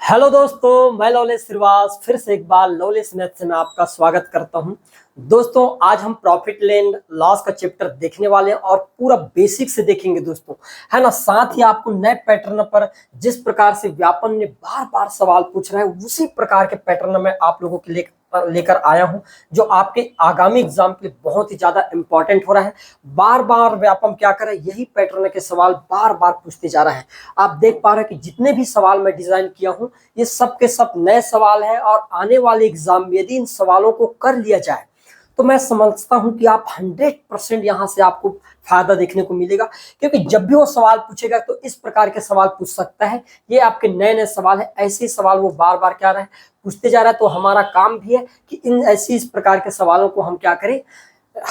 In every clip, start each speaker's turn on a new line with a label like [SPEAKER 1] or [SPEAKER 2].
[SPEAKER 1] Hello दोस्तों, मैं लवलेश श्रीवास फिर से एक बार लवलेश मैथ से मैं आपका स्वागत करता हूं। दोस्तों, आज हम प्रॉफिट एंड लॉस का चैप्टर देखने वाले हैं और पूरा बेसिक से देखेंगे दोस्तों, है ना। साथ ही आपको नए पैटर्न पर जिस प्रकार से व्यापम ने बार बार सवाल पूछ रहा है उसी प्रकार के पैटर्न में आप लोगों के लिए लेकर आया हूं, जो आपके आगामी एग्जाम के लिए बहुत ही ज्यादा इंपॉर्टेंट हो रहा है। बार बार व्यापम क्या करे, यही पैटर्न के सवाल बार बार पूछते जा रहा है। आप देख पा रहे हैं कि जितने भी सवाल मैं डिजाइन किया हूं ये सब के सब नए सवाल है और आने वाले एग्जाम में यदि इन सवालों को कर लिया जाए तो मैं समझता हूं कि आप 100% यहां से आपको फायदा देखने को मिलेगा, क्योंकि जब भी वो सवाल पूछेगा तो इस प्रकार के सवाल पूछ सकता है। ये आपके नए नए सवाल है, ऐसे सवाल वो बार बार क्या रहा है पूछते जा रहा है। तो हमारा काम भी है कि इन ऐसी इस प्रकार के सवालों को हम क्या करें,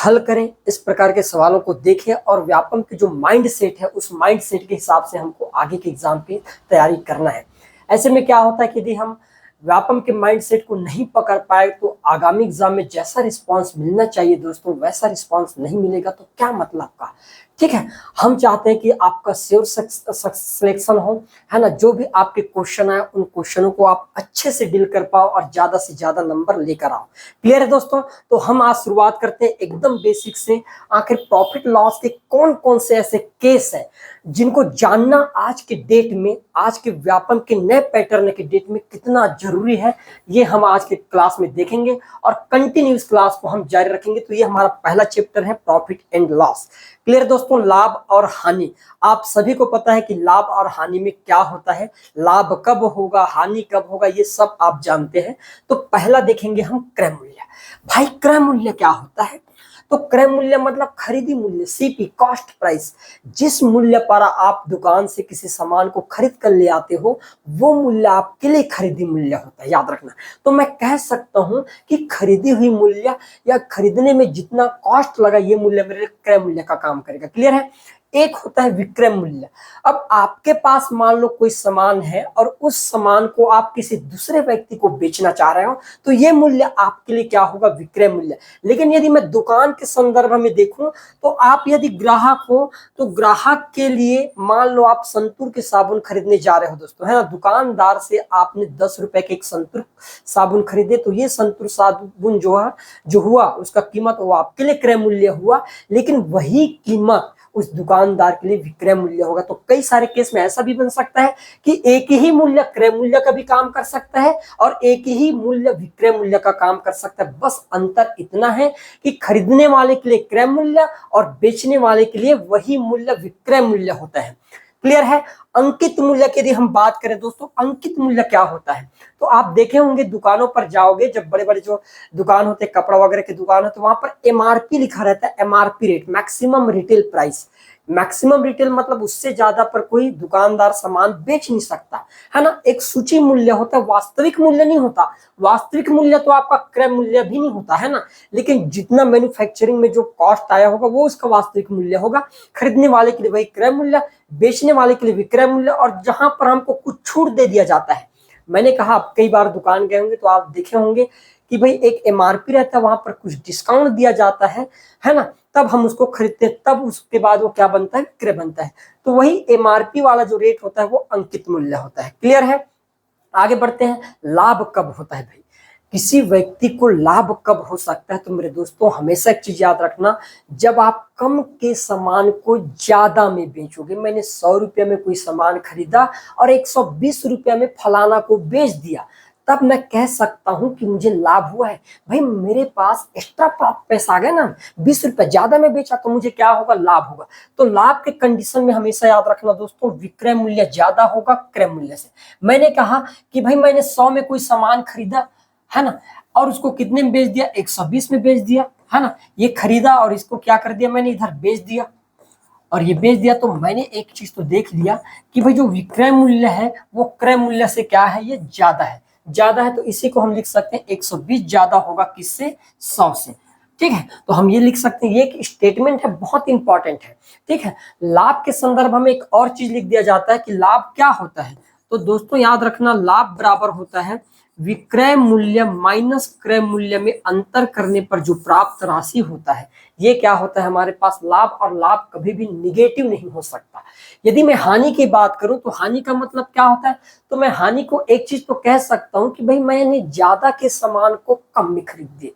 [SPEAKER 1] हल करें, इस प्रकार के सवालों को देखें और व्यापम की जो माइंड सेट है उस माइंड सेट के हिसाब से हमको आगे के एग्जाम की तैयारी करना है। ऐसे में क्या होता है कि यदि हम व्यापम के माइंडसेट को नहीं पकड़ पाए तो आगामी एग्जाम में जैसा रिस्पांस मिलना चाहिए दोस्तों वैसा रिस्पांस नहीं मिलेगा तो क्या मतलब का। ठीक है, हम चाहते हैं कि आपका श्योर सिलेक्शन हो, है ना। जो भी आपके क्वेश्चन आए उन क्वेश्चनों को आप अच्छे से डील कर पाओ और ज्यादा से ज्यादा नंबर लेकर आओ। क्लियर है दोस्तों? तो हम आज शुरुआत करते हैं एकदम बेसिक से। आखिर प्रॉफिट लॉस के कौन कौन से ऐसे केस है जिनको जानना आज के डेट में, आज के व्यापम के नए पैटर्न के डेट में कितना जरूरी है, ये हम आज के क्लास में देखेंगे और कंटिन्यूस क्लास को हम जारी रखेंगे। तो ये हमारा पहला चैप्टर है प्रॉफिट एंड लॉस। क्लियर दोस्तों? लाभ और हानि, आप सभी को पता है कि लाभ और हानि में क्या होता है, लाभ कब होगा, हानि कब होगा, ये सब आप जानते हैं। तो पहला देखेंगे हम क्रय मूल्य। भाई क्रय मूल्य क्या होता है? तो क्रय मूल्य मतलब खरीदी मूल्य, सीपी, कॉस्ट प्राइस। जिस मूल्य पर आप दुकान से किसी सामान को खरीद कर ले आते हो वो मूल्य आपके लिए खरीदी मूल्य होता है, याद रखना। तो मैं कह सकता हूं कि खरीदी हुई मूल्य या खरीदने में जितना कॉस्ट लगा ये मूल्य मेरे लिए क्रय मूल्य का काम करेगा। क्लियर है? एक होता है विक्रय मूल्य। अब आपके पास मान लो कोई सामान है और उस सामान को आप किसी दूसरे व्यक्ति को बेचना चाह रहे हो तो ये मूल्य आपके लिए क्या होगा, विक्रय मूल्य। लेकिन यदि मैं दुकान के संदर्भ में देखूं तो आप यदि ग्राहक हो तो ग्राहक के लिए मान लो आप संतूर के साबुन खरीदने जा रहे हो दोस्तों, है ना। दुकानदार से आपने 10 रुपए के एक संतूर साबुन खरीदे तो ये संतूर साबुन जो हुआ उसका कीमत वो आपके लिए क्रय मूल्य हुआ, लेकिन वही कीमत उस दुकानदार के लिए विक्रय मूल्य होगा। तो कई सारे केस में ऐसा भी बन सकता है कि एक ही मूल्य क्रय मूल्य का भी काम कर सकता है और एक ही मूल्य विक्रय मूल्य का काम कर सकता है। बस अंतर इतना है कि खरीदने वाले के लिए क्रय मूल्य और बेचने वाले के लिए वही मूल्य विक्रय मूल्य होता है। क्लियर है? अंकित मूल्य की यदि हम बात करें दोस्तों, अंकित मूल्य क्या होता है? तो आप देखे होंगे दुकानों पर जाओगे, जब बड़े बड़े जो दुकान होते हैं कपड़ा वगैरह की दुकान है तो वहां पर एमआरपी लिखा रहता है, MRP rate, maximum retail price. Maximum retail मतलब उससे ज्यादा पर कोई दुकानदार सामान बेच नहीं सकता, है ना। एक सूची मूल्य होता है, वास्तविक मूल्य नहीं होता। वास्तविक मूल्य तो आपका क्रय मूल्य भी नहीं होता, है ना। लेकिन जितना मैन्युफैक्चरिंग में जो कॉस्ट आया होगा वो उसका वास्तविक मूल्य होगा। खरीदने वाले के लिए वही क्रय मूल्य, बेचने वाले के लिए विक्रय मूल्य। और जहां पर हमको कुछ छूट दे दिया जाता है, मैंने कहा आप कई बार दुकान गए होंगे तो आप देखे होंगे कि भाई एक एमआरपी रहता है, वहां पर कुछ डिस्काउंट दिया जाता है ना, तब हम उसको खरीदते हैं, तब उसके बाद वो क्या बनता है, विक्रय बनता है। तो वही एमआरपी वाला जो रेट होता है वो अंकित मूल्य होता है। क्लियर है? आगे बढ़ते हैं। लाभ कब होता है? भाई किसी व्यक्ति को लाभ कब हो सकता है? तो मेरे दोस्तों हमेशा एक चीज याद रखना, जब आप कम के सामान को ज्यादा में बेचोगे। मैंने 100 रुपये में कोई सामान खरीदा और 120 रुपये में फलाना को बेच दिया, तब मैं कह सकता हूं कि मुझे लाभ हुआ है। भाई मेरे पास एक्स्ट्रा पैसा आ गया ना, 20 रुपए ज्यादा में बेचा तो मुझे क्या होगा, लाभ होगा। तो लाभ के कंडीशन में हमेशा याद रखना दोस्तों, विक्रय मूल्य ज्यादा होगा क्रय मूल्य से। मैंने कहा कि भाई मैंने 100 में कोई सामान खरीदा, है ना, और उसको कितने में बेच दिया, 120 में बेच दिया, है ना। ये खरीदा और इसको क्या कर दिया, मैंने इधर बेच दिया और ये बेच दिया। तो मैंने एक चीज तो देख लिया कि भाई जो विक्रय मूल्य है वो क्रय मूल्य से क्या है, ये ज्यादा है। ज्यादा है तो इसी को हम लिख सकते हैं 120 ज्यादा होगा किससे, 100 से। ठीक है, तो हम ये लिख सकते हैं, ये एक स्टेटमेंट है, बहुत इंपॉर्टेंट है। ठीक है, लाभ के संदर्भ में एक और चीज लिख दिया जाता है कि लाभ क्या होता है। तो दोस्तों याद रखना, लाभ बराबर होता है विक्रय मूल्य माइनस क्रय मूल्य में अंतर करने पर जो प्राप्त राशि होता है, ये क्या होता है हमारे पास लाभ, और लाभ कभी भी निगेटिव नहीं हो सकता। यदि मैं हानि की बात करूं तो हानि का मतलब क्या होता है, तो मैं हानि को एक चीज तो कह सकता हूं कि भाई मैंने ज्यादा के सामान को कम में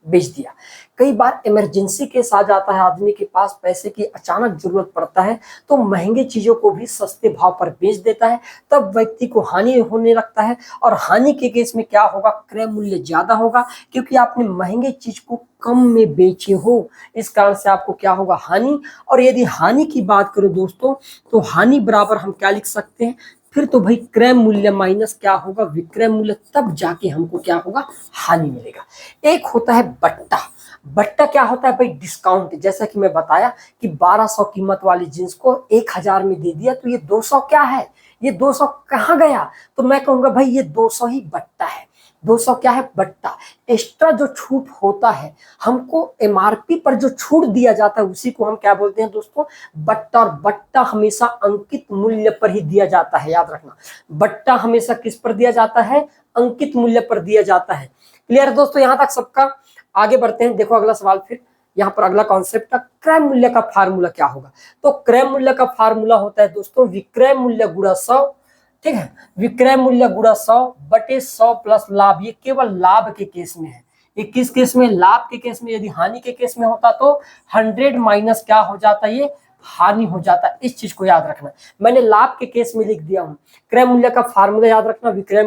[SPEAKER 1] बेच दिया। कई बार इमरजेंसी केस आ जाता है, आदमी के पास पैसे की अचानक जरूरत पड़ता है तो महंगे चीजों को भी सस्ते भाव पर बेच देता है, तब व्यक्ति को हानि होने लगता है। और हानि के केस में क्या होगा, क्रय मूल्य ज्यादा होगा, क्योंकि आपने महंगे चीज को कम में बेचे हो, इस कारण से आपको क्या होगा, हानि। और यदि हानि की बात करो दोस्तों, तो हानि बराबर हम क्या लिख सकते हैं, फिर तो भाई क्रय मूल्य माइनस क्या होगा, विक्रय मूल्य, तब जाके हमको क्या होगा, हानि मिलेगा। एक होता है बट्टा। बट्टा क्या होता है भाई, डिस्काउंट। जैसा कि मैं बताया कि 1200 कीमत वाली जींस को 1000 में दे दिया, तो ये 200 क्या है, ये 200 कहाँ गया, तो मैं कहूंगा भाई ये 200 ही बट्टा है। 200 क्या है, बट्टा। एक्स्ट्रा जो छूट होता है, हमको एमआरपी पर जो छूट दिया जाता है उसी को हम क्या बोलते हैं दोस्तों, बट्टा। और बट्टा हमेशा अंकित मूल्य पर ही दिया जाता है, याद रखना। बट्टा हमेशा किस पर दिया जाता है, अंकित मूल्य पर दिया जाता है। क्लियर है दोस्तों, यहां तक सबका। आगे बढ़ते हैं, देखो अगला सवाल। फिर यहाँ पर अगला कॉन्सेप्ट का क्रय मूल्य का फार्मूला क्या होगा, तो क्रय मूल्य का फार्मूला होता है दोस्तों विक्रय मूल्य गुणा 100। ठीक है, विक्रय मूल्य गुणा 100 बटे 100 प्लस लाभ। ये केवल लाभ के केस में है। ये किस केस में, लाभ के केस में। यदि हानि के केस में होता तो 100 माइनस क्या हो जाता, ये हानि हो जाता। इस चीज को याद रखना, मैंने लाभ के केस में लिख दिया हूं। क्रय मूल्य का फार्मूला याद रखना, विक्रय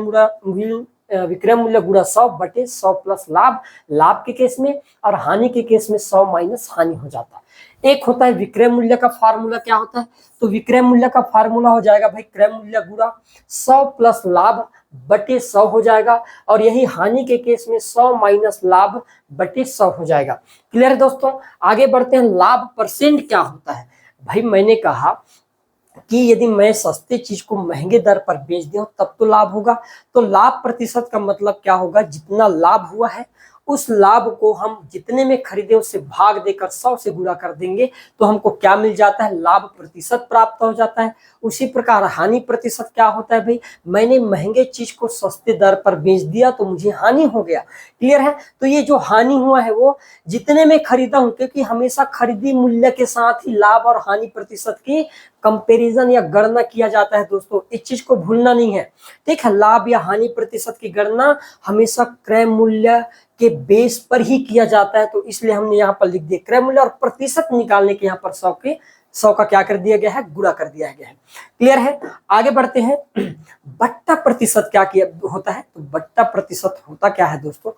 [SPEAKER 1] मूल्य गुणा 100 बटे 100 प्लस लाभ, लाभ के केस में। और हानि के केस में 100 माइनस हानि हो जाता है। एक होता है विक्रय मूल्य का फार्मूला, क्या होता है, तो विक्रय मूल्य का फार्मूला हो जाएगा भाई क्रय मूल्य गुणा 100 प्लस लाभ बटे 100 हो जाएगा। और यही हानि के केस में 100 माइनस लाभ बटे 100 हो जाएगा। क्लियर है दोस्तों, आगे बढ़ते हैं। लाभ परसेंट क्या होता है, भाई मैंने कहा कि यदि मैं सस्ते चीज को महंगे दर पर बेच दूं तब तो लाभ होगा। तो लाभ प्रतिशत का मतलब क्या होगा, जितना लाभ हुआ है उस लाभ को हम जितने में खरीदे उससे भाग देकर 100 से गुणा कर देंगे तो हमको क्या मिल जाता है, लाभ प्रतिशत प्राप्त हो जाता है। उसी प्रकार हानि प्रतिशत क्या होता है, भाई मैंने महंगे चीज को सस्ते दर पर बेच दिया तो मुझे हानि हो गया। क्लियर है, तो ये जो हानि हुआ है वो जितने में खरीदा हूं, क्योंकि हमेशा खरीदी मूल्य के साथ ही लाभ और हानि प्रतिशत की कंपैरिजन या गणना किया जाता है दोस्तों, इस चीज को भूलना नहीं है। ठीक है, लाभ या हानि प्रतिशत की गणना हमेशा क्रय मूल्य के बेस पर ही किया जाता है, तो इसलिए हमने यहाँ पर लिख दिया क्रय मूल्य, और प्रतिशत निकालने के यहाँ पर 100 का क्या कर दिया गया है, गुणा कर दिया गया है। क्लियर है, आगे बढ़ते हैं। बट्टा प्रतिशत क्या किया होता है, तो बट्टा प्रतिशत होता क्या है दोस्तों,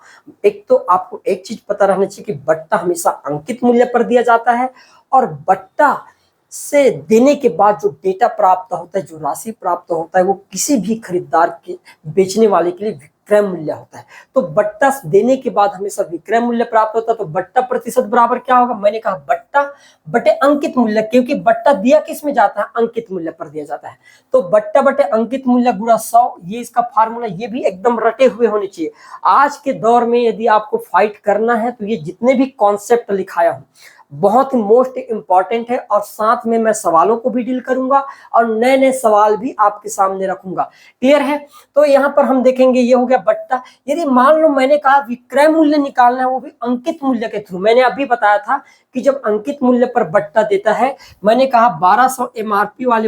[SPEAKER 1] एक तो आपको एक चीज पता रहना चाहिए कि बट्टा हमेशा अंकित मूल्य पर दिया जाता है, और बट्टा से देने के बाद जो डेटा प्राप्त होता है, जो राशि प्राप्त होता है, वो किसी भी खरीदार के बेचने वाले के लिए विक्रय मूल्य होता है। तो बट्टा देने के बाद हमेशा विक्रय मूल्य प्राप्त होता है। तो बट्टा प्रतिशत बराबर क्या होगा, मैंने कहा बट्टा बटे अंकित मूल्य, क्योंकि बट्टा दिया किस में जाता है, अंकित मूल्य पर दिया जाता है। तो बट्टा बटे अंकित मूल्य गुणा 100, ये इसका फार्मूला। ये भी एकदम रटे हुए होने चाहिए। आज के दौर में यदि आपको फाइट करना है तो ये जितने भी कॉन्सेप्ट लिखाया हूं बहुत ही मोस्ट इंपॉर्टेंट है, और साथ में मैं सवालों को भी डील करूंगा और नए नए सवाल भी आपके सामने रखूंगा। क्लियर है, तो यहाँ पर हम देखेंगे, ये हो गया बट्टा। यदि मान लो मैंने कहा विक्रय मूल्य निकालना है, वो भी अंकित मूल्य के थ्रू। मैंने अभी बताया था कि जब अंकित मूल्य पर बट्टा देता है, मैंने कहा 1200 एमआरपी वाले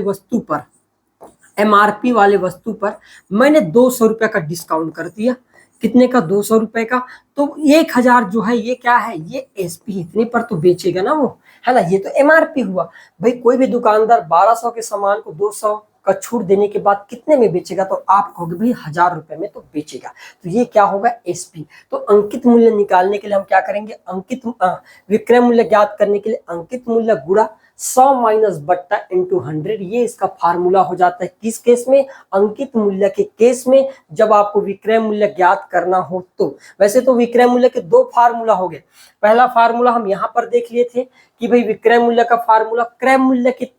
[SPEAKER 1] वस्तु पर मैंने 200 रुपए का डिस्काउंट कर दिया। कितने का, 200 रुपए का। तो 1000 जो है ये क्या है, ये एसपी, इतने पर तो बेचेगा ना वो, है ना। ये तो एमआरपी हुआ। भाई कोई भी दुकानदार 1200 के सामान को 200 का छूट देने के बाद कितने में बेचेगा, तो आप कहोगे भाई 1000 रुपए में तो बेचेगा। तो ये क्या होगा, एसपी। तो अंकित मूल्य निकालने के लिए हम क्या करेंगे, विक्रय मूल्य ज्ञात करने के लिए अंकित मूल्य गुणा 100 माइनस बट्टा इंटू 100, ये इसका फार्मूला हो जाता है। किस केस में, अंकित मूल्य के केस में, जब आपको विक्रय मूल्य ज्ञात करना हो तो। वैसे तो विक्रय मूल्य के दो फार्मूला हो गए। पहला फार्मूला हम यहाँ पर देख लिए थे कि भाई विक्रय मूल्य का फार्मूला क्रय मूल्य के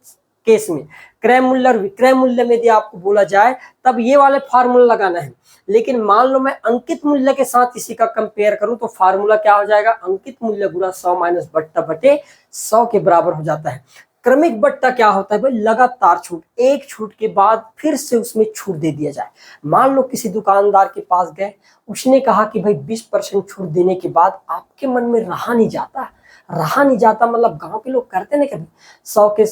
[SPEAKER 1] केस में, क्रय मूल्य और विक्रय मूल्य में यदि आपको बोला जाए तब ये वाले फार्मूला लगाना है। लेकिन मान लो मैं अंकित मूल्य के साथ इसी का कंपेयर करूं तो फार्मूला क्या हो जाएगा, अंकित मूल्य गुणा 100 माइनस बट्टा बटे 100 के बराबर हो जाता है। क्रमिक बट्टा क्या होता है भाई, लगातार छूट, एक छूट के बाद फिर से उसमें छूट दे दिया जाए। मान लो किसी दुकानदार के पास गए, उसने कहा कि भाई 20% छूट देने के बाद आपके मन में रहा नहीं जाता, रहा नहीं जाता। मतलब गांव के लोग करते ना कभी 100 के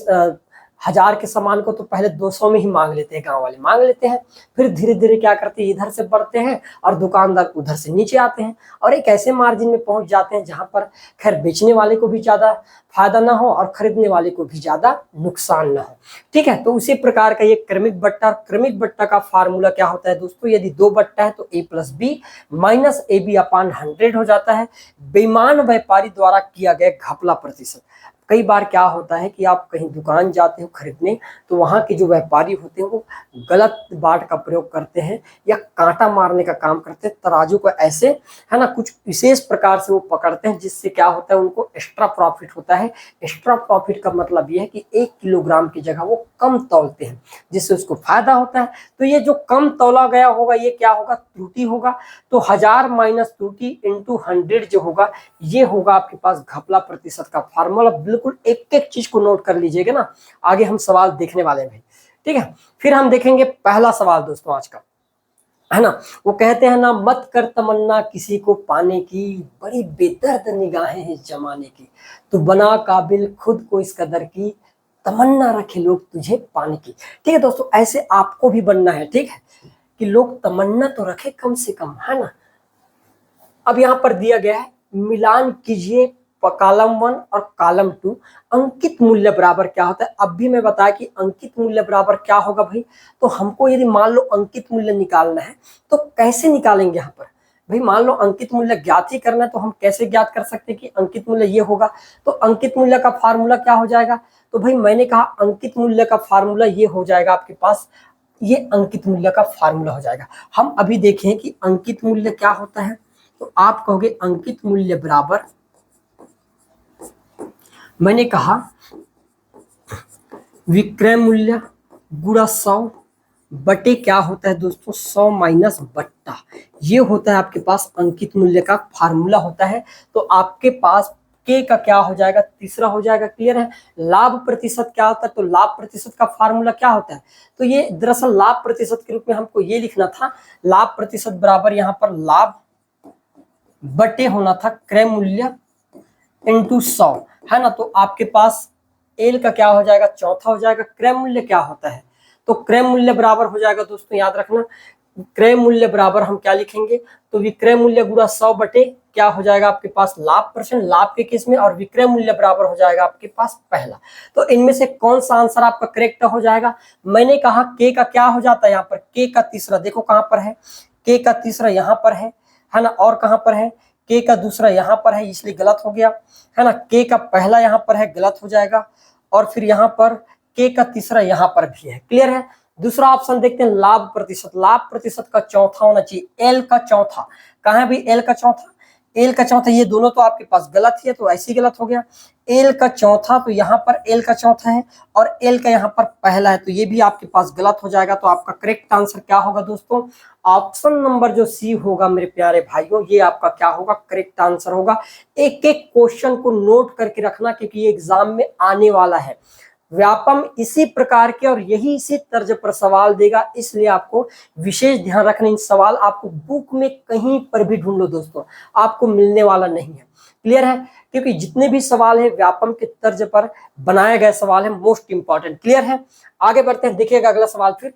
[SPEAKER 1] 1000 के सामान को तो पहले 200 में ही मांग लेते हैं, गांव वाले मांग लेते हैं, फिर धीरे धीरे क्या करते हैं, इधर से बढ़ते हैं और दुकानदार उधर से नीचे आते हैं और एक ऐसे मार्जिन में पहुंच जाते हैं जहां पर खैर बेचने वाले को भी ज्यादा फायदा ना हो और खरीदने वाले को भी ज्यादा नुकसान ना हो। ठीक है, तो उसी प्रकार का ये क्रमिक बट्टा का फार्मूला क्या होता है दोस्तों, यदि 2 बट्टा है तो a + b माइनस AB/100 हो जाता है, बेईमान व्यापारी द्वारा किया गया घपला प्रतिशत। कई बार क्या होता है कि आप कहीं दुकान जाते हो खरीदने, तो वहां के जो व्यापारी होते हैं वो गलत बाट का प्रयोग करते हैं या कांटा मारने का काम करते हैं, तराजू को ऐसे है ना कुछ विशेष प्रकार से वो पकड़ते हैं, जिससे क्या होता है उनको एक्स्ट्रा प्रॉफिट होता है। एक्स्ट्रा प्रॉफिट का मतलब ये है कि 1 किलोग्राम की जगह वो कम तौलते हैं, जिससे उसको फायदा होता है। तो ये जो कम तौला गया होगा ये क्या होगा, त्रुटि होगा। तो 1000 माइनस त्रुटि इंटू 100 जो होगा ये होगा आपके पास घपला प्रतिशत का फार्मूला। बिल्कुल एक एक चीज को नोट कर लीजिएगा ना, आगे हम सवाल देखने वाले हैं। ठीक है, फिर हम देखेंगे पहला सवाल दोस्तों आज का, है ना। वो कहते हैं ना, मत कर तमन्ना किसी को पाने की, बड़ी बेदर्द निगाहें हैं जमाने की, तो बना काबिल खुद को इस कदर की, तमन्ना रखे लोग तुझे पाने की। ठीक है दोस्तों, ऐसे आपको भी बनना है। ठीक है, कि लोग तमन्ना तो रखे कम से कम, है ना। अब यहाँ पर दिया गया है, मिलान कीजिए कॉलम 1 और कॉलम 2, अंकित मूल्य बराबर क्या होता है। अब भी मैं बताया कि अंकित मूल्य बराबर क्या होगा भाई। तो हमको यदि मान लो अंकित मूल्य निकालना है तो कैसे निकालेंगे यहाँ पर भाई। मान लो अंकित मूल्य ज्ञात ही करना है तो हम कैसे ज्ञात कर सकते हैं कि अंकित मूल्य ये होगा। तो अंकित मूल्य का फार्मूला क्या हो जाएगा, तो भाई मैंने कहा अंकित मूल्य का फार्मूला ये हो जाएगा आपके पास, ये अंकित मूल्य का फार्मूला हो जाएगा। हम अभी देखें कि अंकित मूल्य क्या होता है। तो आप कहोगे अंकित मूल्य बराबर, मैंने कहा विक्रय मूल्य गुणा 100 बटे क्या होता है दोस्तों, 100 माइनस बट्टा, ये होता है आपके पास अंकित मूल्य का फार्मूला होता है। तो आपके पास के का क्या हो जाएगा, तीसरा हो जाएगा। क्लियर है। लाभ प्रतिशत क्या होता है, तो लाभ प्रतिशत का फार्मूला क्या होता है, तो ये दरअसल लाभ प्रतिशत के रूप में हमको ये लिखना था, लाभ प्रतिशत बराबर यहाँ पर लाभ बटे होना था क्रय मूल्य इंटू 100, है ना। तो आपके पास एल का क्या हो जाएगा, चौथा हो जाएगा। क्रय मूल्य क्या होता है, तो क्रय मूल्य बराबर हो जाएगा दोस्तों, याद रखना क्रय मूल्य बराबर हम क्या लिखेंगे, तो विक्रय मूल्य गुणा 100 बटे क्या हो जाएगा आपके पास लाभ परसेंट, लाभ के केस में, और विक्रय मूल्य बराबर हो जाएगा आपके पास पहला। तो इनमें से कौन सा आंसर आपका करेक्ट हो जाएगा। मैंने कहा के का क्या हो जाता है, यहाँ पर के का तीसरा देखो कहां पर है, के का तीसरा यहाँ पर है ना, और कहां पर है, के का दूसरा यहाँ पर है, इसलिए गलत हो गया, है ना। के का पहला यहाँ पर है, गलत हो जाएगा, और फिर यहाँ पर के का तीसरा यहाँ पर भी है। क्लियर है। दूसरा ऑप्शन देखते हैं, लाभ प्रतिशत, लाभ प्रतिशत का चौथा होना चाहिए, एल का चौथा। कहाँ है भाई एल का चौथा, एल का चौथा, ये दोनों तो आपके पास गलत ही है, तो ऐसे ही गलत हो गया। एल का चौथा, तो यहाँ पर एल का चौथा है और एल का यहाँ पर पहला है, तो ये भी आपके पास गलत हो जाएगा। तो आपका करेक्ट आंसर क्या होगा दोस्तों, ऑप्शन नंबर जो सी होगा मेरे प्यारे भाइयों, ये आपका क्या होगा, करेक्ट आंसर होगा। एक एक क्वेश्चन को नोट करके रखना, क्योंकि ये एग्जाम में आने वाला है। व्यापम इसी प्रकार के और यही इसी तर्ज पर सवाल देगा, इसलिए आपको विशेष ध्यान रखना। इन सवाल आपको बुक में कहीं पर भी ढूंढ लो दोस्तों, आपको मिलने वाला नहीं है। क्लियर है, क्योंकि जितने भी सवाल है व्यापम के तर्ज पर बनाए गए सवाल है, मोस्ट इंपॉर्टेंट। क्लियर है, आगे बढ़ते हैं, देखिएगा अगला सवाल। फिर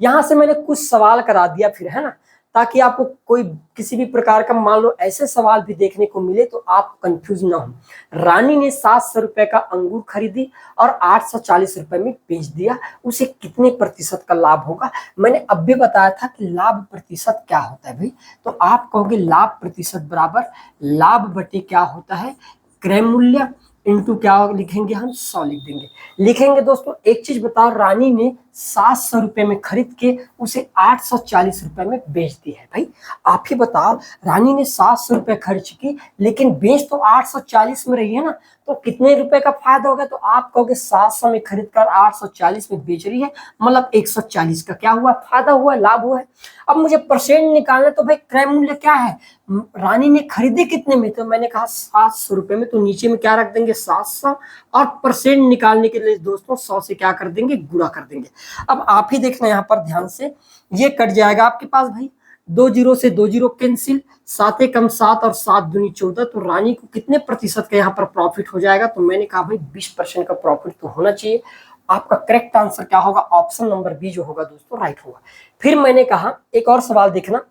[SPEAKER 1] यहां से मैंने कुछ सवाल करा दिया फिर, है ना, ताकि आपको कोई किसी भी प्रकार का मान लो ऐसे सवाल भी देखने को मिले तो आप कंफ्यूज ना हो। रानी ने 700 रुपए का अंगूर खरीदी और 840 रुपए में बेच दिया, उसे कितने प्रतिशत का लाभ होगा। मैंने अब भी बताया था कि लाभ प्रतिशत क्या होता है भाई, तो आप कहोगे लाभ प्रतिशत बराबर लाभ बटे क्या होता है, क्रय मूल्य इंटू क्या लिखेंगे हम, 100 लिख देंगे। लिखेंगे दोस्तों, एक चीज बताओ, रानी ने 700 रुपए में खरीद के उसे 840 रुपए में बेच दिया है। भाई आप ही बताओ, रानी ने 700 रुपए खर्च की लेकिन बेच तो 840 में रही है ना, तो कितने रुपए का फायदा होगा, तो आप कहोगे 700 में खरीद कर 840 में बेच रही है, मतलब 140 का क्या हुआ, फायदा हुआ, लाभ हुआ है। अब मुझे परसेंट निकालना, तो भाई क्रय मूल्य क्या है, रानी ने खरीदे कितने में, तो मैंने कहा 700 रुपए में, तो नीचे में क्या रख देंगे 700, और परसेंट निकालने के लिए दोस्तों 100 से क्या कर देंगे, गुणा कर देंगे। अब आप ही देखना यहाँ पर ध्यान से, ये कट जाएगा आपके पास भाई, दो जीरो से दो जीरो कैंसिल, 7 एकम 7 और 7 दूनी 14, तो रानी को कितने प्रतिशत का यहाँ पर प्रॉफिट हो जाएगा? तो मैंने कहा भाई 20% का प्रॉफिट तो होना चाहिए। आपका करेक्ट आंसर क्या होगा? ऑप्शन नंबर बी जो होगा दोस्तों राइट होगा। फिर मैंने कहा एक और सवाल देखना,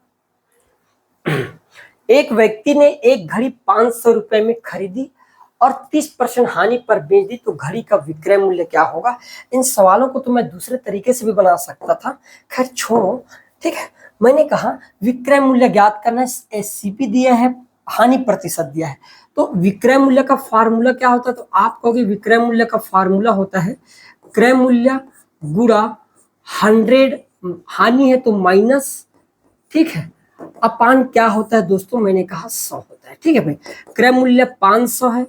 [SPEAKER 1] एक व्यक्ति ने एक घड़ी 500 रुपए में खरीदी और 30% हानि पर बेच दी, तो घड़ी का विक्रय मूल्य क्या होगा? इन सवालों को तो मैं दूसरे तरीके से भी बना सकता था, खैर छोड़ो, ठीक है। मैंने कहा विक्रय मूल्य ज्ञात करना है, एससीपी दिया है, हानि प्रतिशत दिया है, तो विक्रय मूल्य का फार्मूला क्या होता है? तो आप कहोगे विक्रय मूल्य का फार्मूला होता है क्रय मूल्य गुणा 100, हानि है तो माइनस, ठीक है, अपान क्या होता है दोस्तों? मैंने कहा 100 होता है, ठीक है भाई। क्रय मूल्य 500 है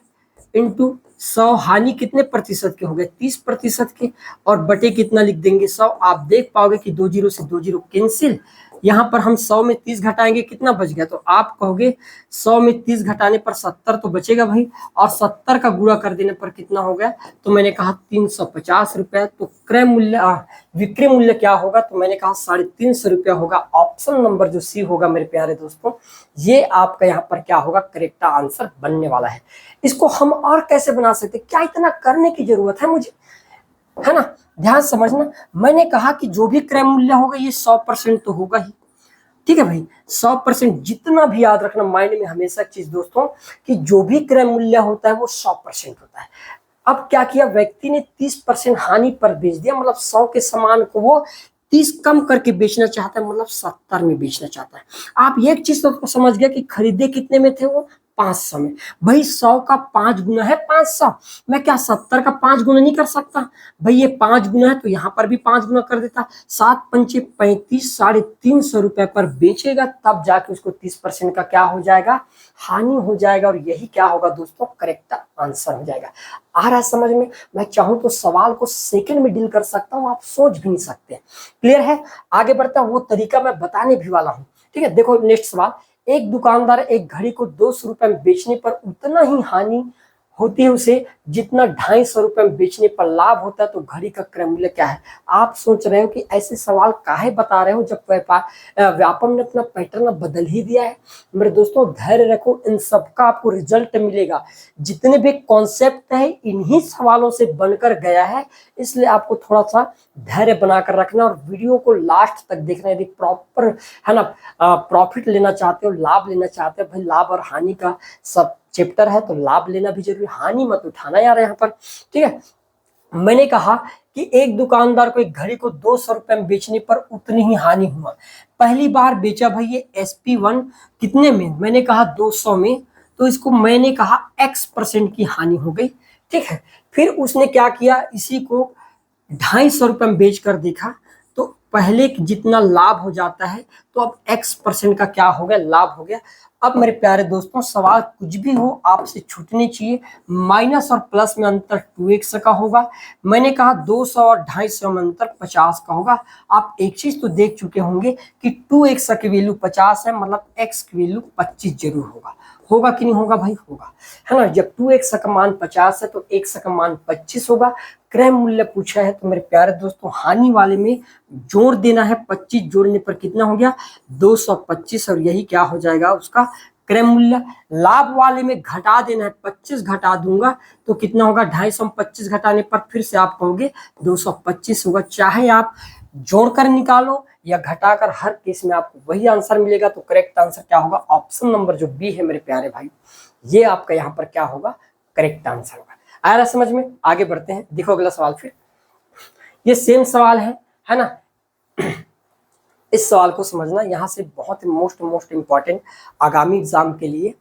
[SPEAKER 1] इंटू 100, हानि कितने प्रतिशत के हो गए? 30% के, और बटे कितना लिख देंगे? 100। आप देख पाओगे कि दो जीरो से दो जीरो कैंसिल, यहाँ पर हम 100 में 30 घटाएंगे, कितना बच गया? तो आप कहोगे 100 में 30 घटाने पर 70 तो बचेगा भाई, और 70 का गुणा कर देने पर कितना हो गया? तो मैंने कहा 350 रुपए। तो क्रय मूल्य विक्रय मूल्य क्या होगा? तो मैंने कहा 350 रुपया होगा। ऑप्शन नंबर जो सी होगा मेरे प्यारे दोस्तों, ये आपका यहाँ पर क्या होगा? करेक्ट आंसर बनने वाला है। इसको हम और कैसे बना सकते? क्या इतना करने की जरूरत है मुझे, है ना? ध्यान समझना, मैंने कहा कि जो भी क्रय मूल्य होगा ये 100% तो होगा ही, ठीक है भाई। 100% जितना भी याद रखना माइंड में हमेशा चीज दोस्तों, कि जो भी क्रय मूल्य होता है वो 100% होता है। अब क्या किया व्यक्ति ने? 30% हानि पर बेच दिया, मतलब 100 के सामान को वो 30 कम करके बेचना चाहता है, मतलब 70 में बेचना चाहता है। आप ये एक चीज तो समझ गया कि खरीदे कितने में थे वो? 500 में। भाई 100 का 5 गुना है 500, मैं क्या 70 का 5 गुना नहीं कर सकता? भाई ये 5 गुना है तो यहाँ पर भी 5 गुना कर देता। 7 पंचे 35, 350 रुपए पर बेचेगा, तब जाके उसको 30% का क्या हो जाएगा? हानि हो जाएगा, और यही क्या होगा दोस्तों? करेक्ट आंसर हो जाएगा। आ रहा है समझ में? मैं चाहूं तो सवाल को सेकंड में डील कर सकता हूं, आप सोच भी नहीं सकते। क्लियर है? आगे बढ़ता हूं, वो तरीका मैं बताने भी वाला हूं, ठीक है। देखो नेक्स्ट सवाल, एक दुकानदार एक घड़ी को 200 रुपए में बेचने पर उतना ही हानि होती है उसे जितना 250 रुपए में बेचने पर लाभ होता है, तो घड़ी का क्रय मूल्य क्या है? आप सोच रहे हो कि ऐसे सवाल काहे बता रहे हो जब व्यापम ने अपना पैटर्न बदल ही दिया है। मेरे दोस्तों धैर्य रखो, इन सबका आपको रिजल्ट मिलेगा। जितने भी कॉन्सेप्ट है इन्हीं सवालों से बनकर गया है, इसलिए आपको थोड़ा सा धैर्य बनाकर रखना और वीडियो को लास्ट तक देखना। यदि प्रॉपर है ना प्रॉफिट लेना चाहते हो, लाभ लेना चाहते हो, भाई लाभ और हानि का सब चैप्टर है तो लाभ लेना भी जरूरी, हानि मत उठाना यार यहाँ पर, ठीक है। मैंने कहा कि एक दुकानदार को एक घड़ी को 200 रुपए में बेचने पर उतनी ही हानि हुआ। पहली बार बेचा भाई ये SP1 कितने में? मैंने कहा 200 में, तो इसको मैंने कहा X% की हानि हो गई, ठीक है। फिर उसने क्या किया? इसी को 250 रुपए में बेच कर देखा, तो पहले जितना लाभ हो जाता है, तो अब X% का क्या हो गया? लाभ हो गया। अब मेरे प्यारे दोस्तों सवाल कुछ भी हो आपसे छूटने चाहिए, माइनस और प्लस में अंतर 2x का होगा। मैंने कहा 200 और 250 में अंतर 50 का होगा। आप एक चीज तो देख चुके होंगे कि 2x की वैल्यू 50 है, मतलब x की वैल्यू 25 जरूर होगा। होगा कि नहीं होगा भाई? होगा, है ना। जब 2x का मान 50 है तो x का मान 25 होगा। क्रय मूल्य पूछा है तो मेरे प्यारे दोस्तों हानि वाले में जोड़ देना है, 25 जोड़ने पर कितना हो गया? 225, और यही क्या हो जाएगा? उसका क्रय मूल्य। लाभ वाले में घटा देना है, 25 घटा दूंगा तो कितना होगा? 250 में 25 घटाने पर फिर से आप कहोगे 225 होगा। चाहे आप जोड़कर निकालो या घटाकर, हर केस में आपको वही आंसर मिलेगा। तो करेक्ट आंसर क्या होगा? ऑप्शन नंबर जो बी है मेरे प्यारे भाई, ये आपका यहाँ पर क्या होगा? करेक्ट आंसर होगा। आ रहा समझ में? आगे बढ़ते हैं, देखो अगला सवाल। फिर ये सेम सवाल है ना। इस सवाल को समझना, यहाँ से बहुत मोस्ट इंपॉर्टेंट आगामी एग्जाम के लिए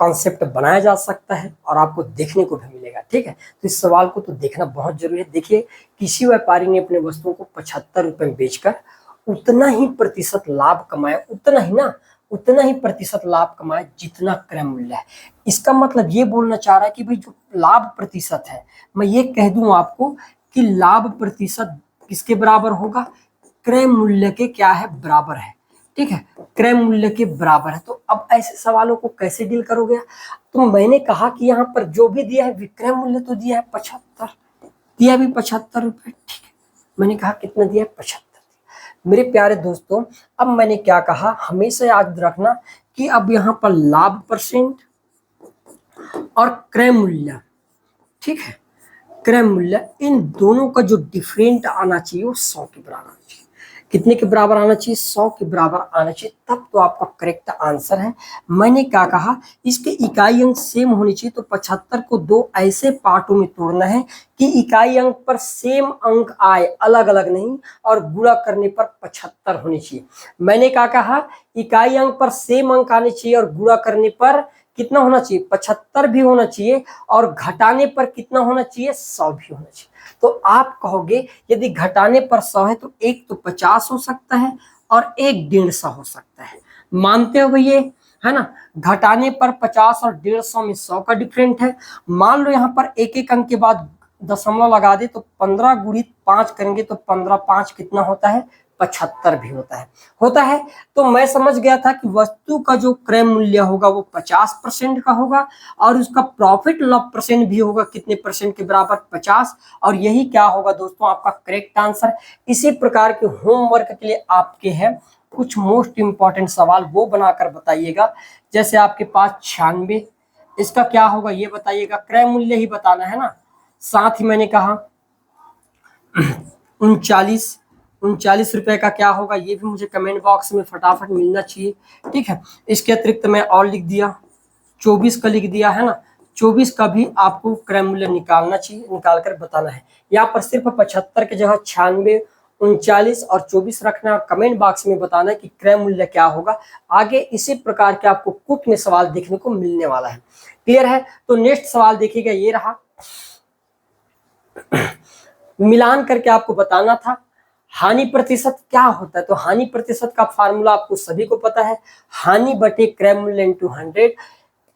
[SPEAKER 1] कॉन्सेप्ट बनाया जा सकता है और आपको देखने को भी मिलेगा, ठीक है। तो इस सवाल को तो देखना बहुत जरूरी है। देखिए, किसी व्यापारी ने अपने वस्तुओं को 75 रुपए में बेचकर उतना ही प्रतिशत लाभ कमाया, उतना ही प्रतिशत लाभ कमाया जितना क्रय मूल्य है। इसका मतलब ये बोलना चाह रहा है कि भाई जो लाभ प्रतिशत है, मैं ये कह दूं आपको कि लाभ प्रतिशत किसके बराबर होगा? क्रय मूल्य के क्या है? बराबर है, ठीक है, क्रय मूल्य के बराबर है। तो अब ऐसे सवालों को कैसे डील करोगे? तो मैंने कहा कि यहाँ पर जो भी दिया है विक्रय मूल्य तो दिया है 75, दिया भी 75 रुपए, ठीक है। मैंने कहा कितना दिया है? 75। मेरे प्यारे दोस्तों, अब मैंने क्या कहा, हमेशा याद रखना कि अब यहाँ पर लाभ परसेंट और क्रय मूल्य, ठीक है, क्रय मूल्य, इन दोनों का जो डिफरेंट आना चाहिए वो 100 के बराबर आना चाहिए। कितने के बराबर आना चाहिए? 100 के बराबर आना चाहिए, तब तो आपका करेक्ट आंसर है। मैंने क्या कहा, इसके इकाई अंक सेम होनी चाहिए, तो 75 को दो ऐसे पार्टों में तोड़ना है कि इकाई अंक पर सेम अंक आए, अलग अलग नहीं, और गुणा करने पर 75 होनी चाहिए। मैंने क्या कहा, इकाई अंक पर सेम अंक आने चाहिए और गुणा करने पर कितना होना चाहिए? 75 भी होना चाहिए, और घटाने पर कितना होना चाहिए? 100 भी होना चाहिए। तो आप कहोगे यदि घटाने पर 100 है तो एक तो 50 हो सकता है और एक 150 हो सकता है। मानते हो भैया, है ना? घटाने पर 50 और 150 में 100 का डिफरेंट है। मान लो यहाँ पर एक एक अंक के बाद दशमलव लगा दे, तो 15 गुणित 5 करेंगे तो 15 5 कितना होता है? 75 भी होता है। तो मैं समझ गया था कि वस्तु का जो क्रय मूल्य होगा वो 50% का होगा, और उसका प्रॉफिट लॉस परसेंट भी होगा कितने परसेंट के बराबर? 50। और यही क्या होगा दोस्तों? आपका करेक्ट आंसर। इसी प्रकार के होमवर्क के लिए आपके हैं कुछ मोस्ट इंपॉर्टेंट सवाल, वो बनाकर बताइएगा। जैसे आपके पास 96, इसका क्या होगा ये बताइएगा, क्रय मूल्य ही बताना है ना। साथ ही मैंने कहा 39 रुपए का क्या होगा, ये भी मुझे कमेंट बॉक्स में फटाफट मिलना चाहिए, ठीक है। इसके अतिरिक्त मैं और लिख दिया 24 का लिख दिया, है ना। 24 का भी आपको क्रय मूल्य निकालना चाहिए, निकाल कर बताना है। यहाँ पर सिर्फ 75 के जगह 96, 39 और 24 रखना है, और कमेंट बॉक्स में बताना है कि क्रय मूल्य क्या होगा। आगे इसी प्रकार के आपको कुछ में सवाल देखने को मिलने वाला है। क्लियर है? तो नेक्स्ट सवाल देखिएगा, ये रहा। मिलान करके आपको बताना था हानि प्रतिशत क्या होता है। तो हानि प्रतिशत का फार्मूला आपको सभी को पता है, हानि बटे क्रय मूल्य इंटू 100।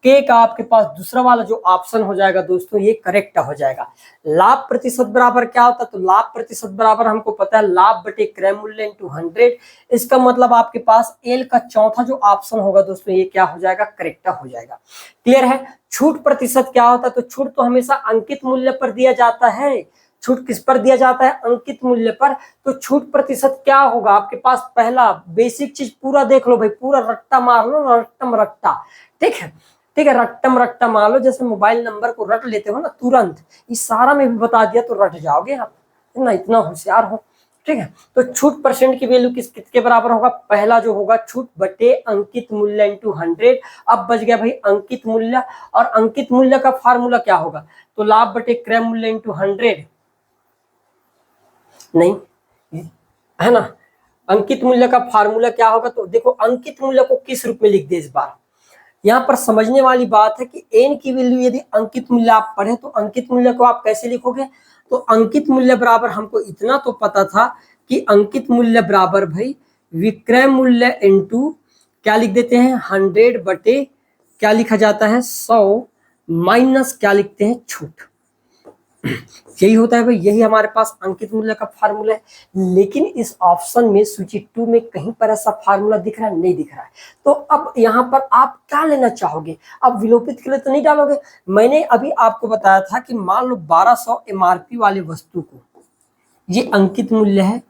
[SPEAKER 1] के का आपके पास दूसरा वाला जो ऑप्शन हो जाएगा दोस्तों, ये करेक्ट हो जाएगा। लाभ प्रतिशत बराबर क्या होता है? तो लाभ प्रतिशत बराबर हमको पता है लाभ बटे क्रय मूल्य इंटू 100। इसका मतलब आपके पास एल का चौथा जो ऑप्शन होगा दोस्तों, ये क्या हो जाएगा? करेक्ट हो जाएगा। क्लियर है? छूट प्रतिशत क्या होता है? तो छूट तो हमेशा अंकित मूल्य पर दिया जाता है। छूट किस पर दिया जाता है? अंकित मूल्य पर। तो छूट प्रतिशत क्या होगा आपके पास? पहला बेसिक चीज पूरा देख लो भाई, पूरा रट्टा मार लो, रट्टम रट्टा, ठीक है, ठीक है, रट्टम रट्टा मार लो। जैसे मोबाइल नंबर को रट लेते हो ना तुरंत, इस सारा में भी बता दिया तो रट जाओगे आप, ना इतना होशियार हो, ठीक है। तो छूट परसेंट की वैल्यू किसके बराबर होगा? पहला जो होगा छूट बटे अंकित मूल्य इंटू 100। अब बच गया भाई अंकित मूल्य, और अंकित मूल्य का फार्मूला क्या होगा? तो लाभ बटे क्रय मूल्य इंटू 100, नहीं, है ना। अंकित मूल्य का फार्मूला क्या होगा? तो देखो अंकित मूल्य को किस रूप में लिख दे इस बार। यहाँ पर समझने वाली बात है कि एन की वैल्यू यदि अंकित मूल्य आप पढ़े तो अंकित मूल्य को आप कैसे लिखोगे? तो अंकित मूल्य बराबर हमको इतना तो पता था कि अंकित मूल्य बराबर भाई विक्रय मूल्य इंटू क्या लिख देते हैं? 100 बटे क्या लिखा जाता है? 100 माइनस क्या लिखते हैं? छूट। यही होता है भाई, यही हमारे पास अंकित मूल्य का फार्मूला है। लेकिन इस ऑप्शन में सूची 2 में कहीं पर ऐसा फार्मूला दिख रहा है? नहीं दिख रहा है। तो अब यहाँ पर आप क्या लेना चाहोगे? अब विलोपित के लिए तो नहीं डालोगे। मैंने अभी आपको बताया था कि मान लो 1200 एमआरपी वाली वस्तु को ये अंकित मूल्य है,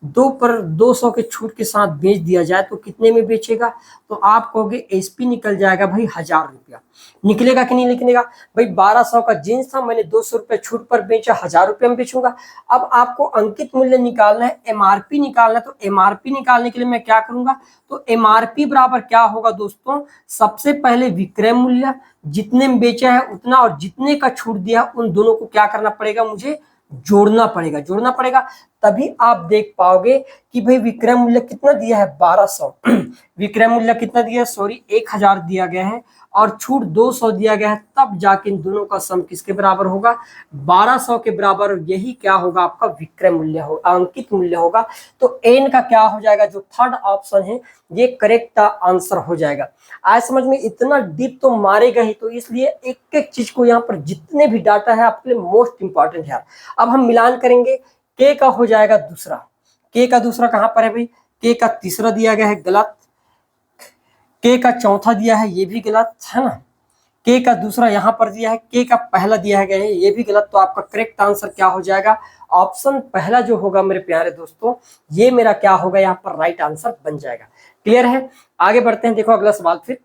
[SPEAKER 1] 2 पर 200 के छूट के साथ बेच दिया जाए तो कितने में बेचेगा? तो आप कहोगे एसपी निकल जाएगा भाई 1000 रुपया। निकलेगा कि नहीं निकलेगा भाई? 1200 का जींस था, मैंने 200 रुपये छूट पर बेचा, 1000 रुपये में बेचूंगा। अब आपको अंकित मूल्य निकालना है, एमआरपी निकालना है। तो एमआरपी निकालने के लिए मैं क्या करूंगा? तो एमआरपी बराबर क्या होगा दोस्तों? सबसे पहले विक्रय मूल्य, जितने में बेचा है उतना, और जितने का छूट दिया उन दोनों को क्या करना पड़ेगा? मुझे जोड़ना पड़ेगा। तभी आप देख पाओगे कि भाई विक्रय मूल्य कितना दिया है? 1200। विक्रय मूल्य कितना दिया? सॉरी 1000 दिया गया है, और छूट 200 दिया गया है। तब जाके इन दोनों का सम किसके बराबर होगा? 1200 के बराबर। यही क्या होगा? आपका विक्रय मूल्य होगा, अंकित मूल्य होगा। तो एन का क्या हो जाएगा? जो थर्ड ऑप्शन है ये करेक्ट आंसर हो जाएगा। आज समझ में इतना डीप तो मारेगा ही, तो इसलिए एक एक चीज को यहाँ पर जितने भी डाटा है आपके लिए मोस्ट इंपॉर्टेंट है। अब हम मिलान करेंगे। के का हो जाएगा दूसरा, के का दूसरा कहां पर है भाई? के का तीसरा दिया गया है, गलत। के का चौथा दिया है, ये भी गलत, है ना। के का दूसरा यहाँ पर दिया है, के का पहला दिया गया है, ये भी गलत। तो आपका करेक्ट आंसर क्या हो जाएगा, ऑप्शन पहला जो होगा मेरे प्यारे दोस्तों, ये मेरा क्या होगा यहाँ पर राइट आंसर बन जाएगा। क्लियर है, आगे बढ़ते हैं। देखो अगला सवाल फिर।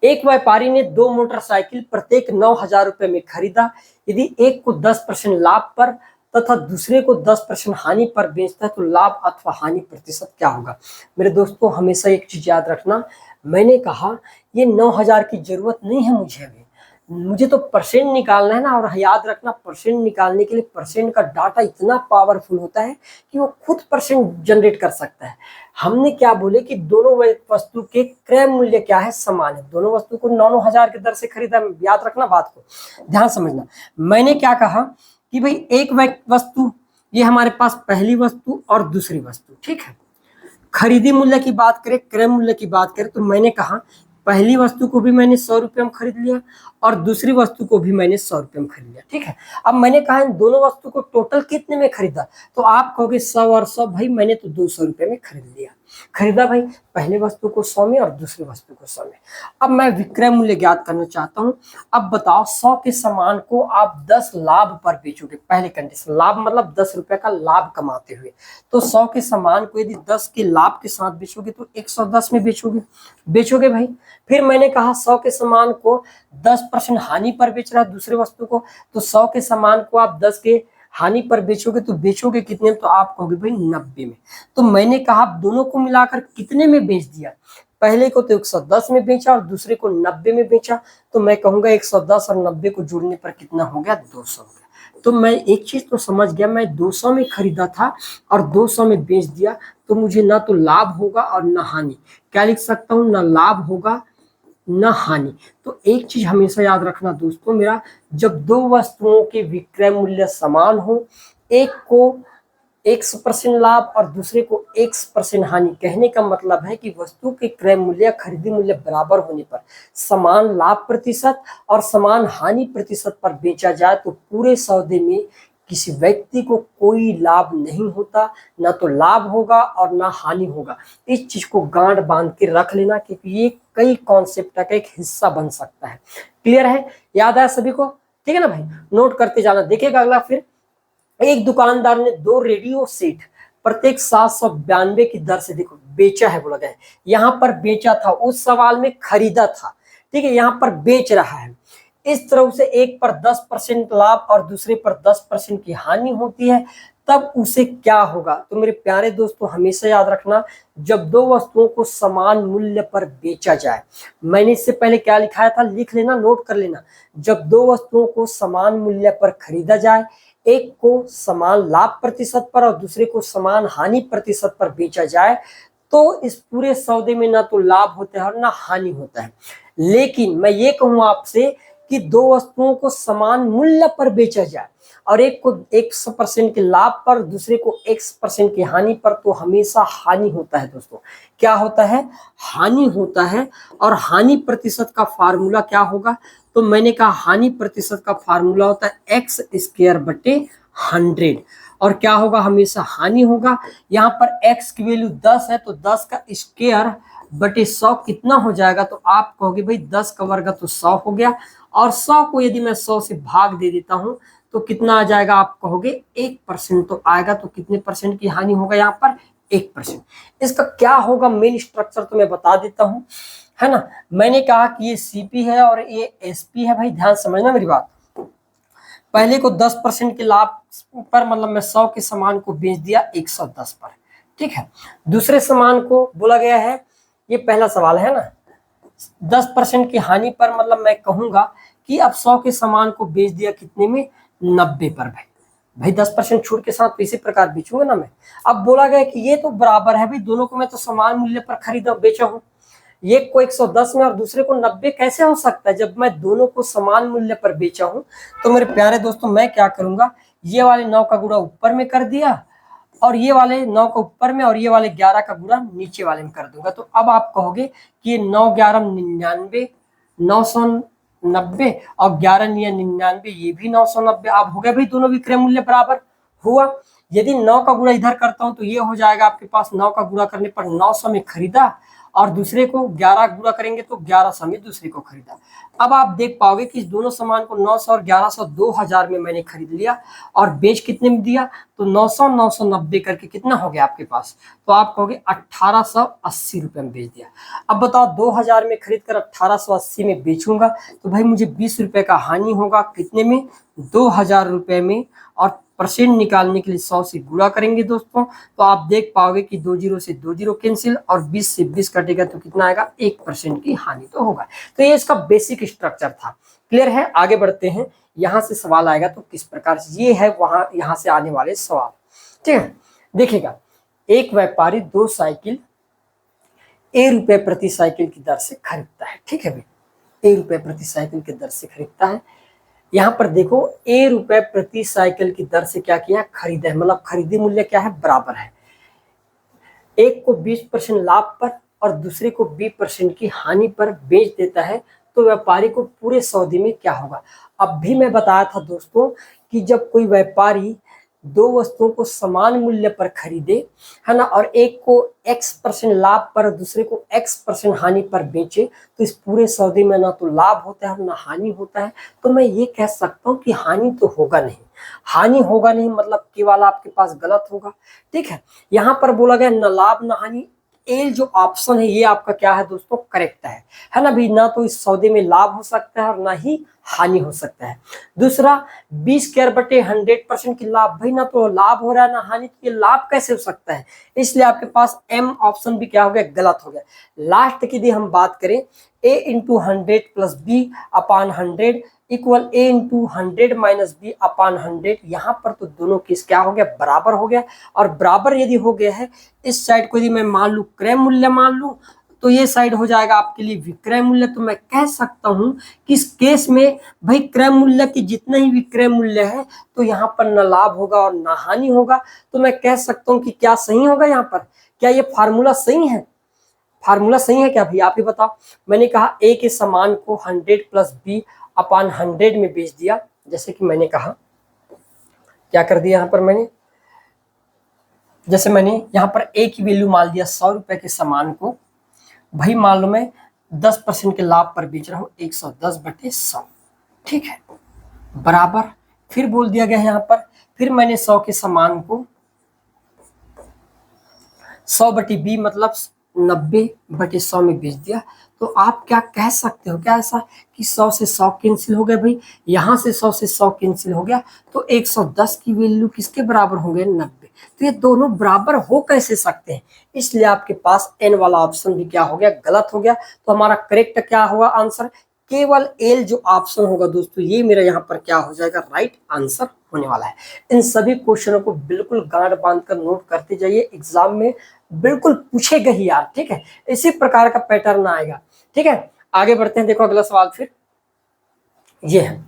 [SPEAKER 1] एक व्यापारी ने 2 मोटरसाइकिल प्रत्येक 9,000 रुपए में खरीदा। यदि एक को 10% लाभ पर तथा दूसरे को 10% हानि पर बेचता है तो लाभ अथवा हानि प्रतिशत क्या होगा। मेरे दोस्तों हमेशा एक चीज याद रखना, मैंने कहा ये 9,000 की जरूरत नहीं है मुझे, अभी मुझे तो परसेंट निकालना है ना। और याद रखना, परसेंट निकालने के लिए परसेंट का डाटा इतना पावरफुल होता है कि वो खुद परसेंट जनरेट कर सकता है। हमने क्या बोले कि दोनों वस्तु के क्रय मूल्य क्या है, समान है। दोनों वस्तु को 9,000 की दर से खरीदा। याद रखना, बात को ध्यान समझना। मैंने क्या कहा कि भाई एक वस्तु, ये हमारे पास पहली वस्तु और दूसरी वस्तु, ठीक है। खरीदी मूल्य की बात करें, क्रय मूल्य की बात करें, तो मैंने कहा पहली वस्तु को भी मैंने 100 रुपये में खरीद लिया और दूसरी वस्तु को भी मैंने 100 रुपये में खरीद लिया, ठीक है। अब मैंने कहा इन दोनों वस्तु को टोटल कितने में खरीदा, तो आप कहोगे 100 और 100, भाई मैंने तो 200 रुपये में खरीद लिया। खरीदा भाई पहले वस्तु को 100 में और दूसरी वस्तु को 100 में। अब मैं विक्रय मूल्य ज्ञात करना चाहता हूं। अब बताओ 100 के सामान को आप 10 लाभ पर बेचोगे। पहले कंडीशन, लाभ मतलब 10 रुपए का लाभ कमाते हुए। तो 100 के सामान को यदि 10 के लाभ के साथ बेचोगे तो 110 में बेचोगे भाई। फिर मैंने कहा 100 के सामान को 10% हानि पर बेच रहा है दूसरे वस्तु को, तो 100 के सामान को आप 10 के हानि पर बेचोगे तो बेचोगे कितने में, तो आप कहोगे भाई 90 में। तो मैंने कहा दोनों को मिलाकर कितने में बेच दिया, पहले को तो 110 में बेचा और दूसरे को 90 में बेचा। तो मैं कहूंगा 110 और 90 को जोड़ने पर कितना हो गया, 200 हो गया। तो मैं एक चीज तो समझ गया, मैं 200 में खरीदा था और 200 में बेच दिया, तो मुझे ना तो लाभ होगा और ना हानि। क्या लिख सकता हूँ, ना लाभ होगा न हानि। तो एक चीज हमेशा याद रखना दोस्तों मेरा, जब दो वस्तुओं के विक्रय मूल्य समान हो, एक को X% लाभ और दूसरे को X% हानि, कहने का मतलब है कि वस्तु के क्रय मूल्य खरीदी मूल्य बराबर होने पर समान लाभ प्रतिशत और समान हानि प्रतिशत पर बेचा जाए तो पूरे सौदे में किसी व्यक्ति को कोई लाभ नहीं होता, ना तो लाभ होगा और ना हानि होगा। इस चीज को गांठ बांध के रख लेना, क्योंकि ये कई कॉन्सेप्ट का एक हिस्सा बन सकता है। क्लियर है, याद है सभी को, ठीक है ना भाई, नोट करते जाना। देखिएगा अगला फिर। एक दुकानदार ने 2 रेडियो सेट प्रत्येक 792 की दर से, देखो बेचा है बोला गया है, यहाँ पर बेचा था, उस सवाल में खरीदा था, ठीक है, यहाँ पर बेच रहा है। इस तरह से एक पर 10% लाभ और दूसरे पर 10% की हानि होती है, तब उसे क्या होगा। तो मेरे प्यारे दोस्तों हमेशा याद रखना, जब दो वस्तुओं को समान मूल्य पर बेचा जाए, मैंने इससे पहले क्या लिखाया था, लिख लेना, नोट कर लेना। जब दो वस्तुओं को समान मूल्य पर खरीदा जाए, एक को समान लाभ प्रतिशत पर और दूसरे को समान हानि प्रतिशत पर बेचा जाए, तो इस पूरे सौदे में ना तो लाभ होता है और ना हानि होता है। लेकिन मैं ये कहूँ आपसे कि दो वस्तुओं को समान मूल्य पर बेचा जाए और एक को 100% के लाभ पर, दूसरे को 1% की हानि पर, तो हमेशा हानि होता है दोस्तों। क्या होता है, हानि होता है। और हानि प्रतिशत का फार्मूला क्या होगा, तो मैंने कहा हानि प्रतिशत का फार्मूला होता है x²/100। और क्या होगा, हमेशा हानि होगा। यहाँ पर x की वैल्यू 10 है, तो 10 का स्क्वायर बटे 100 कितना हो जाएगा, तो आप कहोगे भाई 10 का वर्ग तो 100 हो गया, और 100 को यदि मैं 100 से भाग दे देता हूं तो कितना आ जाएगा, आप कहोगे 1% तो आएगा। तो कितने परसेंट की हानि होगा यहाँ पर, 1%। इसका क्या होगा मेन स्ट्रक्चर तो मैं बता देता हूं, है ना। मैंने कहा कि ये सीपी है और ये एसपी है, भाई ध्यान समझना मेरी बात। पहले को 10% के लाभ पर, मतलब मैं 100 के सामान को बेच दिया 110 पर, ठीक है। दूसरे सामान को बोला गया है, ये पहला सवाल है ना, 10% की हानि पर, मतलब मैं कहूंगा कि अब 100 के सामान को बेच दिया कितने में, 90 पर। भाई 10% छूट के साथ तो इसी प्रकार बेचूंगा ना मैं। अब बोला गया कि ये तो बराबर है भाई, दोनों को मैं तो समान मूल्य पर खरीदा बेचा हूं, एक को 110 में और दूसरे को 90 कैसे हो सकता है, जब मैं दोनों को समान मूल्य पर बेचा हूं। तो मेरे प्यारे दोस्तों मैं क्या करूंगा, ये वाले 9 का गुणा ऊपर में कर दिया और ये वाले 9 का ऊपर में और ये वाले 11 का गुणा नीचे वाले में कर दूंगा। तो अब आप कहोगे कि ये 9 11 99, 990 और 11 99, ये भी 990। अब हो गया भाई दोनों विक्रय मूल्य बराबर हुआ। यदि 9 का गुणा इधर करता हूं तो ये हो जाएगा आपके पास 9 का गुणा करने पर 900 में खरीदा, और दूसरे को 11 गुणा करेंगे तो 1100 में दूसरे को खरीदा। अब आप देख पाओगे कि इस दोनों सामान को 900 और 1100 2000 में मैंने खरीद लिया, और बेच कितने में दिया, तो 900 990 करके कितना हो गया आपके पास, तो आप कहोगे 1880 रुपए में बेच दिया। अब बताओ 2000 में खरीद कर 1880 में बेचूंगा तो भाई मुझे 20 रुपए का हानि होगा, कितने में, 2000 रुपए में। और परसेंट निकालने के लिए 100 से गुणा करेंगे दोस्तों, तो आप देख पाओगे कि 20 से 20 कैंसिल, और 20 से 20 कटेगा तो कितना आएगा, 1% की हानि तो होगा। तो ये इसका बेसिक स्ट्रक्चर था। क्लियर है, आगे बढ़ते हैं। यहां से सवाल आएगा तो किस प्रकार से, ये है वहां यहां से आने वाले सवाल। ठीक है, देखिएगा, एक व्यापारी 2 साइकिल ₹1 प्रति साइकिल की दर से खरीदता है। ठीक है भाई, ₹1 प्रति साइकिल की दर से खरीदता है। यहाँ पर देखो ₹1 प्रति साइकिल की दर से क्या किया, खरीदा है, मतलब खरीदी मूल्य क्या है, बराबर है। एक को 20% लाभ पर और दूसरे को 20% की हानि पर बेच देता है, तो व्यापारी को पूरे सौदे में क्या होगा। अब भी मैं बताया था दोस्तों कि जब कोई व्यापारी 2 वस्तुओं को समान मूल्य पर खरीदे, है ना, और एक को X% लाभ पर दूसरे को X% हानि पर बेचे, तो इस पूरे सौदे में ना तो लाभ होता है ना हानि होता है। तो मैं ये कह सकता हूँ कि हानि तो होगा नहीं, हानि होगा नहीं मतलब केवल आपके पास गलत होगा। ठीक है, यहाँ पर बोला गया न लाभ न हानि, ए जो ऑप्शन है ये आपका क्या है दोस्तों, करेक्ट है ना भाई। ना तो इस सौदे में लाभ हो सकता है और ना ही हानि हो सकता है। दूसरा 20 स्क्वायर/100% की लाभ, भाई ना तो लाभ हो रहा है ना हानि, तो ये लाभ कैसे हो सकता है, इसलिए आपके पास एम ऑप्शन भी क्या हो गया, गलत हो गया। लास्ट की यदि हम बात करें, a × 100 + b/100 equal a × 100 - b/100, यहाँ पर तो दोनों केस क्या हो गया, बराबर हो गया। और बराबर यदि हो गया है, इस साइड को यदि मैं मान लूं क्रय मूल्य मान लूं, तो ये साइड हो जाएगा आपके लिए विक्रय मूल्य। तो मैं कह सकता हूं कि इस केस में भाई क्रय मूल्य की जितना ही विक्रय मूल्य है, तो यहाँ पर न लाभ होगा और न हानि होगा। तो मैं कह सकता हूं कि क्या सही होगा यहाँ पर, क्या ये फार्मूला सही है, फार्मूला सही है क्या भाई, आप ही बताओ। मैंने कहा ए के समान को 100 + b/100 में बेच दिया, जैसे कि मैंने कहा, क्या कर दिया यहाँ पर मैंने, जैसे मैंने यहाँ पर ए की वैल्यू मान दिया 100 रुपए के सामान को, भाई मान लो मैं 10% के लाभ पर बेच रहा हूँ, 110/100। ठीक है, बराबर फिर बोल दिया गया है यहाँ पर, फिर मैंने 100 के सामान को 100/b मतलब 90/100 में बेच दिया। तो आप क्या कह सकते हो, क्या ऐसा कि 100 से 100 कैंसिल हो गया भाई, यहाँ से 100 से 100 कैंसिल हो गया, तो 110 की वैल्यू किसके बराबर होंगे, 90। तो ये दोनों बराबर हो कैसे सकते हैं, इसलिए आपके पास एन वाला ऑप्शन भी क्या हो गया, गलत हो गया। तो हमारा करेक्ट क्या होगा आंसर, केवल एल जो ऑप्शन होगा दोस्तों, ये मेरा यहाँ पर क्या हो जाएगा, राइट आंसर होने वाला है। इन सभी क्वेश्चनों को बिल्कुल गांठ बांधकर नोट करते जाइए, एग्जाम में बिल्कुल पूछेगा ही यार। ठीक है, इसी प्रकार का पैटर्न आएगा। ठीक है, आगे बढ़ते हैं। देखो अगला सवाल फिर ये है,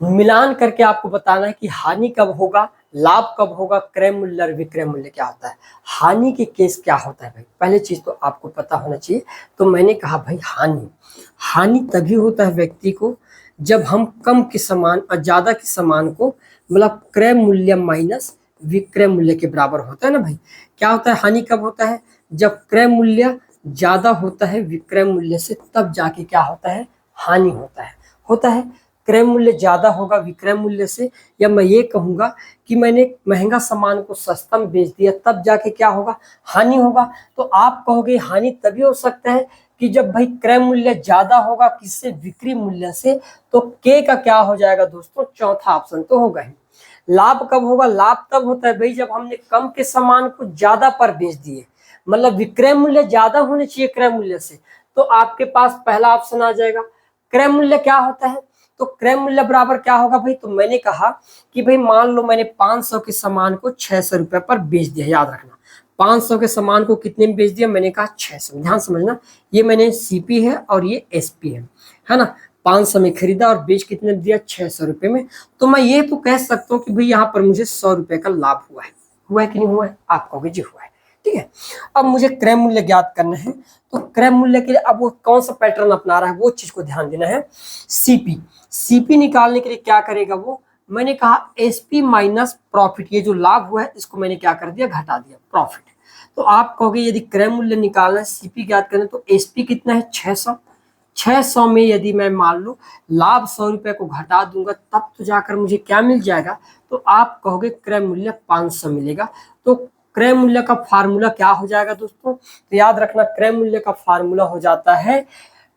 [SPEAKER 1] मिलान करके आपको बताना है कि हानि कब होगा, लाभ कब होगा, क्रय मूल्य और विक्रय मूल्य क्या होता है। हानि के केस क्या होता है भाई, पहले चीज तो आपको पता होना चाहिए। तो मैंने कहा भाई हानि तभी होता है व्यक्ति को जब हम कम के समान और ज्यादा के समान को, मतलब क्रय मूल्य माइनस विक्रय मूल्य के बराबर होता है ना भाई। क्या होता है, हानि कब होता है, जब क्रय मूल्य ज्यादा होता है विक्रय मूल्य से, तब जाके क्या होता है, हानि होता है। क्रय मूल्य ज्यादा होगा विक्रय मूल्य से, या मैं ये कहूंगा कि मैंने महंगा सामान को सस्ता में बेच दिया, तब जाके क्या होगा, हानि होगा। तो आप कहोगे हानि तभी हो सकता है कि जब भाई क्रय मूल्य ज्यादा होगा किससे, विक्रय मूल्य से। तो के का क्या हो जाएगा दोस्तों, चौथा ऑप्शन तो होगा ही। लाभ कब होगा, लाभ तब होता है भाई जब हमने कम के सामान को ज्यादा पर बेच दिए, मतलब विक्रय मूल्य ज्यादा होने चाहिए क्रय मूल्य से। तो आपके पास पहला ऑप्शन आ जाएगा। क्रय मूल्य क्या होता है, तो क्रय मूल्य बराबर क्या होगा भाई, तो मैंने कहा कि भाई मान लो मैंने 500 के सामान को 600 रुपए पर बेच दिया, याद रखना 500 के सामान को कितने में बेच दिया, मैंने कहा 600। ध्यान समझना, ये मैंने सीपी है और ये एसपी है ना। 500 में खरीदा और बेच कितने दिया, 600 रुपए में। तो मैं ये तो कह सकता हूँ कि भाई यहाँ पर मुझे 100 रुपए का लाभ हुआ है कि नहीं हुआ है, आप कहोगे जी हुआ है। ठीक है, अब मुझे क्रय मूल्य ज्ञात करना है। तो क्रय मूल्य के लिए अब वो कौन सा पैटर्न अपना रहा है, वो चीज को ध्यान देना है। सीपी निकालने के लिए क्या करेगा वो, मैंने कहा एसपी माइनस प्रॉफिट, ये जो लाभ हुआ है इसको मैंने क्या कर दिया, घटा दिया, प्रॉफिट। तो आप कहोगे यदि क्रय मूल्य निकालना है, सीपी ज्ञात करना है, तो एसपी कितना है, 600। 600 में यदि मैं मान लो लाभ 100 रुपए को घटा दूंगा तब तो जाकर मुझे क्या मिल जाएगा, तो आप कहोगे क्रय मूल्य 500 मिलेगा। तो क्रय मूल्य का फार्मूला क्या हो जाएगा दोस्तों, तो याद रखना क्रय मूल्य का फार्मूला हो जाता है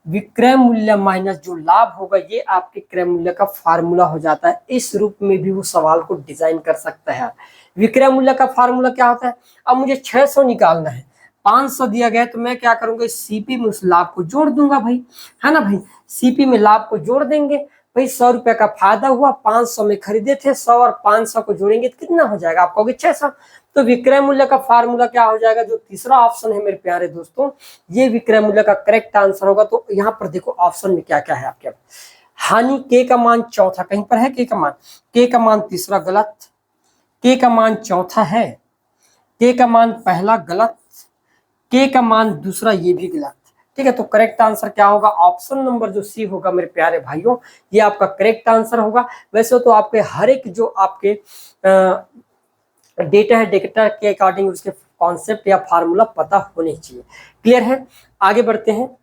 [SPEAKER 1] विक्रय मूल्य माइनस जो लाभ होगा, ये आपके क्रय मूल्य का फार्मूला हो जाता है। इस रूप में भी वो सवाल को डिजाइन कर सकता है। विक्रय मूल्य का फार्मूला क्या होता है, अब मुझे 600 निकालना है, 500 दिया गया तो मैं क्या करूंगा, सीपी में उस लाभ को जोड़ दूंगा भाई, है ना भाई, सीपी में लाभ को जोड़ देंगे भाई। 100 रुपए का फायदा हुआ, 500 में खरीदे थे, 100 और 500 को जोड़ेंगे तो कितना हो जाएगा, आप कहोगे 600। तो विक्रय मूल्य का फार्मूला क्या हो जाएगा, जो तीसरा ऑप्शन है मेरे प्यारे दोस्तों, ये विक्रय मूल्य का करेक्ट आंसर होगा। तो यहाँ पर देखो ऑप्शन में क्या क्या है आपके, हानि के का मान चौथा, कहीं पर है के का मान तीसरा गलत, के का मान चौथा है, के का मान पहला गलत, के का मान दूसरा ये भी गलत। ठीक है, तो करेक्ट आंसर क्या होगा, ऑप्शन नंबर जो सी होगा मेरे प्यारे भाइयों, ये आपका करेक्ट आंसर होगा। वैसे तो आपके हर एक जो आपके डेटा है, डेटा के अकॉर्डिंग उसके कॉन्सेप्ट या फार्मूला पता होने चाहिए। क्लियर है, आगे बढ़ते हैं।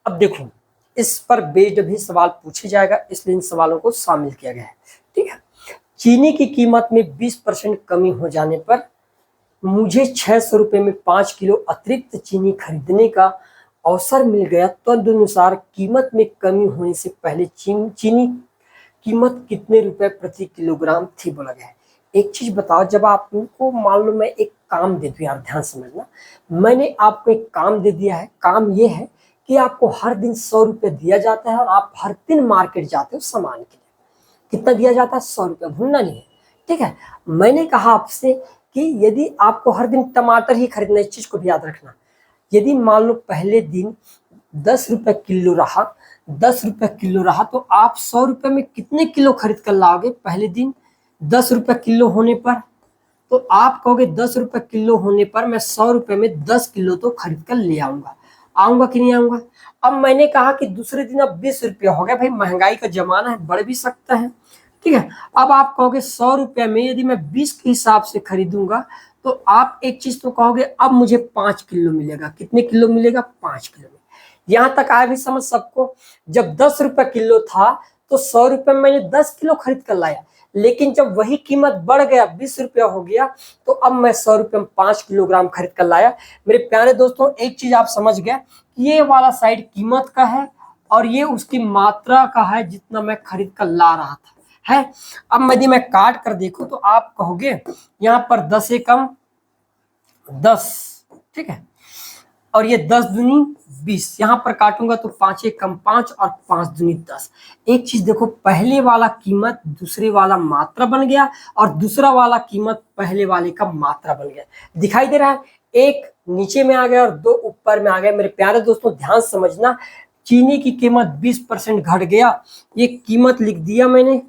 [SPEAKER 1] अब देखो इस पर बेस्ड भी सवाल पूछे जाएगा, इसलिए इन सवालों को शामिल किया गया है। ठीक है, चीनी की कीमत में 20% कमी हो जाने पर मुझे 600 रुपए में 5 किलो अतिरिक्त चीनी खरीदने का अवसर मिल गया, तदनुसार कीमत में कमी होने से पहले चीनी कीमत कितने रुपए प्रति किलोग्राम थी, बोला गया है। एक चीज बताओ, जब आपको मान लो मैं एक काम दे दूं, यार ध्यान समझना, मैंने आपको एक काम दे दिया है, काम ये है कि आपको हर दिन 100 रुपए दिया जाता है और आप हर दिन मार्केट जाते हो सामान के लिए, कितना दिया जाता है, 100 रुपए, भूलना नहीं है। ठीक है, मैंने कहा आपसे कि यदि आपको हर दिन टमाटर ही खरीदना, इस चीज को भी याद रखना, यदि मान लो पहले दिन 10 रुपए किलो रहा, 10 रुपए किलो रहा, तो आप 100 रुपए में कितने किलो खरीद कर लाओगे पहले दिन, 10 रुपए किलो होने पर। तो आप कहोगे 10 रुपए किलो होने पर मैं 100 रुपए में 10 किलो तो खरीद कर ले आऊंगा कि नहीं आऊंगा। अब मैंने कहा कि दूसरे दिन अब 20 रुपया हो गया, भाई महंगाई का जमाना है, बढ़ भी सकता है। ठीक है, अब आप कहोगे 100 रुपये में यदि मैं 20 के हिसाब से खरीदूंगा, तो आप एक चीज तो कहोगे अब मुझे 5 किलो मिलेगा, कितने किलो मिलेगा, 5 किलो में। यहां तक आया भी समझ सबको। जब 10 रुपए किलो था तो 100 रुपए में मैंने 10 किलो खरीद कर लाया, लेकिन जब वही कीमत बढ़ गया, 20 रुपया हो गया, तो अब मैं 100 रुपये में 5 किलोग्राम खरीद कर लाया। मेरे प्यारे दोस्तों एक चीज आप समझ गए, ये वाला साइड कीमत का है और ये उसकी मात्रा का है जितना मैं खरीद कर ला रहा था, है। अब यदि मैं काट कर देखूं तो आप कहोगे यहाँ पर 10 से कम 10, ठीक है, और ये 10 दूनी 20, यहाँ पर काटूंगा तो 5 से कम 5 और 5 दूनी 10। एक चीज देखो, पहले वाला कीमत दूसरे वाला मात्रा बन गया और दूसरा वाला कीमत पहले वाले का मात्रा बन गया, दिखाई दे रहा है। एक नीचे में आ गया और दो ऊपर में आ गया। मेरे प्यारे दोस्तों ध्यान समझना, चीनी की कीमत 20% घट गया, ये कीमत लिख दिया मैंने,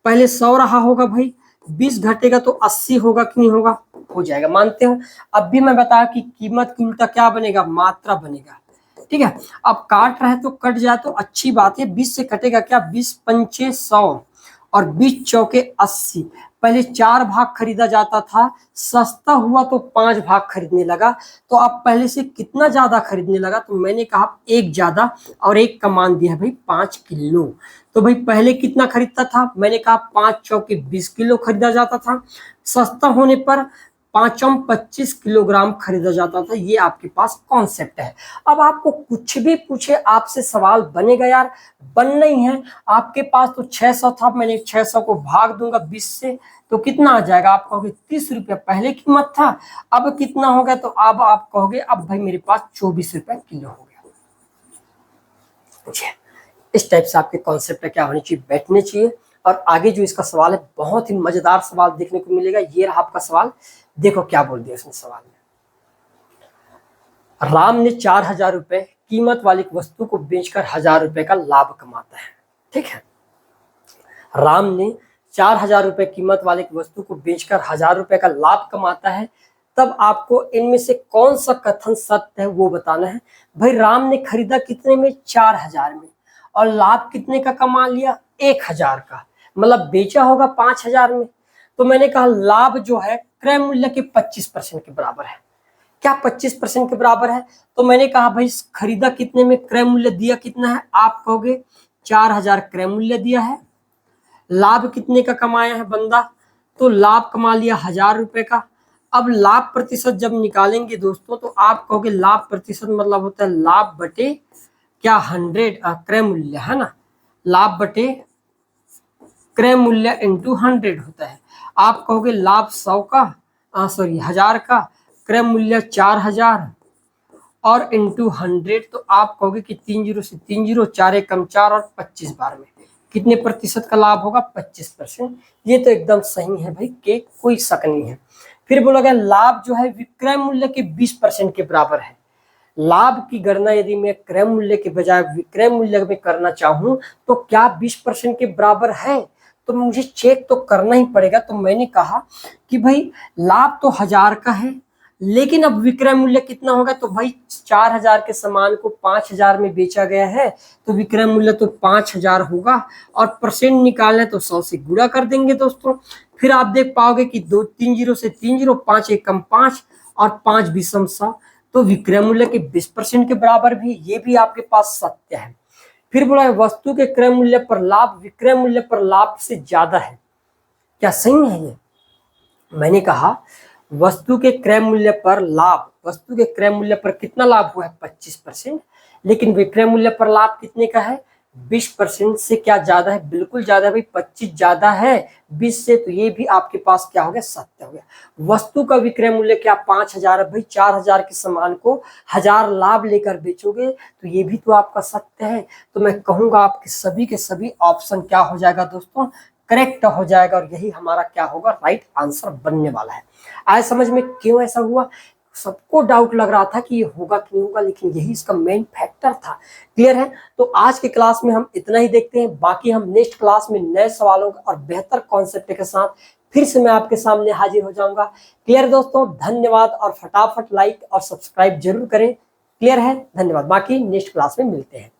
[SPEAKER 1] पहले 100 रहा होगा भाई, 20 घटेगा तो 80 होगा कि नहीं होगा, हो जाएगा, मानते हो। अब भी मैं बताया कि कीमत की उल्टा क्या बनेगा, मात्रा बनेगा। ठीक है, अब काट रहे तो कट जाए तो अच्छी बात है, 20 से कटेगा क्या, 20 पंचे 100 और 20 चौके 80। पहले 4 भाग खरीदा जाता था, सस्ता हुआ तो 5 भाग खरीदने लगा, तो अब पहले से कितना ज्यादा खरीदने लगा, तो मैंने कहा एक ज्यादा और एक का मान दिया भाई 5 किलो। तो भाई पहले कितना खरीदता था, मैंने कहा 5 चौके 20 किलो खरीदा जाता था, सस्ता होने पर 5 25 किलोग्राम खरीदा जाता था। ये आपके पास कॉन्सेप्ट है। अब आपको कुछ भी पूछे आपसे सवाल बनेगा यार, बन नहीं है। आपके पास तो 600 था, मैंने 600 को भाग दूंगा 20 से तो कितना आ जाएगा, आप कहोगे 30 रुपया पहले कीमत था, अब कितना हो गया, तो अब आप कहोगे अब भाई मेरे पास 24 रुपया किलो हो गया। इस टाइप से आपके कॉन्सेप्ट क्या होनी चाहिए, बैठने चाहिए। और आगे जो इसका सवाल है बहुत ही मजेदार सवाल देखने को मिलेगा। ये रहा आपका सवाल, देखो क्या बोल दिया उसने सवाल में। राम ने 4000 रुपए कीमत वाली वस्तु को बेचकर 1000 रुपए का लाभ कमाता है। ठीक है, राम ने 4000 रुपए कीमत वाली वस्तु को बेचकर 1000 रुपए का लाभ कमाता है। तब आपको इनमें से कौन सा कथन सत्य है वो बताना है। भाई राम ने खरीदा कितने में, 4000 में, और लाभ कितने का कमा लिया, 1000 का। मतलब बेचा होगा 5,000 में। तो मैंने कहा लाभ जो है क्रय मूल्य के 25% के बराबर है। क्या 25% के बराबर है? तो मैंने कहा भाई खरीदा कितने में, क्रय मूल्य दिया कितना है, आप कहोगे 4,000 क्रय मूल्य दिया है। लाभ कितने का कमाया है बंदा, तो लाभ कमा लिया 1,000 रुपए का। अब लाभ प्रतिशत जब निकालेंगे दोस्तों तो आप कहोगे लाभ प्रतिशत मतलब होता है लाभ बटे क्या 100 क्रय मूल्य है ना, लाभ बटे क्रय मूल्य इंटू 100 होता है। आप कहोगे लाभ 100 का 1,000 का, क्रय मूल्य 4,000 और इंटू 100, तो आप कहोगे कि 3 जीरो से 3 जीरो, 4 एकम 4 और 25 बार में कितने प्रतिशत का लाभ होगा, 25%। ये तो एकदम सही है भाई, के कोई शक नहीं है। फिर बोला गया लाभ जो है विक्रय मूल्य के 20% के बराबर है। लाभ की गणना यदि मैं क्रय मूल्य के बजाय विक्रय मूल्य में करना चाहूं तो क्या 20% के बराबर है, तो मुझे चेक तो करना ही पड़ेगा। तो मैंने कहा कि भाई लाभ तो 1,000 का है, लेकिन अब विक्रय मूल्य कितना होगा, तो भाई 4,000 के सामान को 5,000 में बेचा गया है तो विक्रय मूल्य तो 5,000 होगा, और परसेंट निकालना तो 100 से गुणा कर देंगे दोस्तों। फिर आप देख पाओगे कि 2 3 जीरो से 3 जीरो, 5 एकम 5 और 5 विषम 100, तो विक्रय मूल्य के 20% के बराबर भी, ये भी आपके पास सत्य है। फिर बोला वस्तु के क्रय मूल्य पर लाभ विक्रय मूल्य पर लाभ से ज्यादा है, क्या सही है ये? मैंने कहा वस्तु के क्रय मूल्य पर लाभ, वस्तु के क्रय मूल्य पर कितना लाभ हुआ है 25%, लेकिन विक्रय मूल्य पर लाभ कितने का है 20% से क्या ज्यादा है, बिल्कुल ज्यादा भाई, 25 ज्यादा है 20 से, तो ये भी आपके पास क्या हो गया, सत्य हो गया। वस्तु का विक्रय मूल्य क्या 5,000 है भाई, 4,000 के सामान को 1,000 लाभ लेकर बेचोगे, तो ये भी तो आपका सत्य है। तो मैं कहूंगा आपके सभी के सभी ऑप्शन क्या हो जाएगा दोस्तों, करेक्ट हो जाएगा, और यही हमारा क्या होगा, राइट आंसर बनने वाला है। आए समझ में क्यों ऐसा हुआ? सबको डाउट लग रहा था कि ये होगा कि नहीं होगा, लेकिन यही इसका मेन फैक्टर था। क्लियर है? तो आज के क्लास में हम इतना ही देखते हैं, बाकी हम नेक्स्ट क्लास में नए सवालों और बेहतर कॉन्सेप्ट के साथ फिर से मैं आपके सामने हाजिर हो जाऊंगा। क्लियर दोस्तों? धन्यवाद, और फटाफट लाइक और सब्सक्राइब जरूर करें। क्लियर है? धन्यवाद, बाकी नेक्स्ट क्लास में मिलते हैं।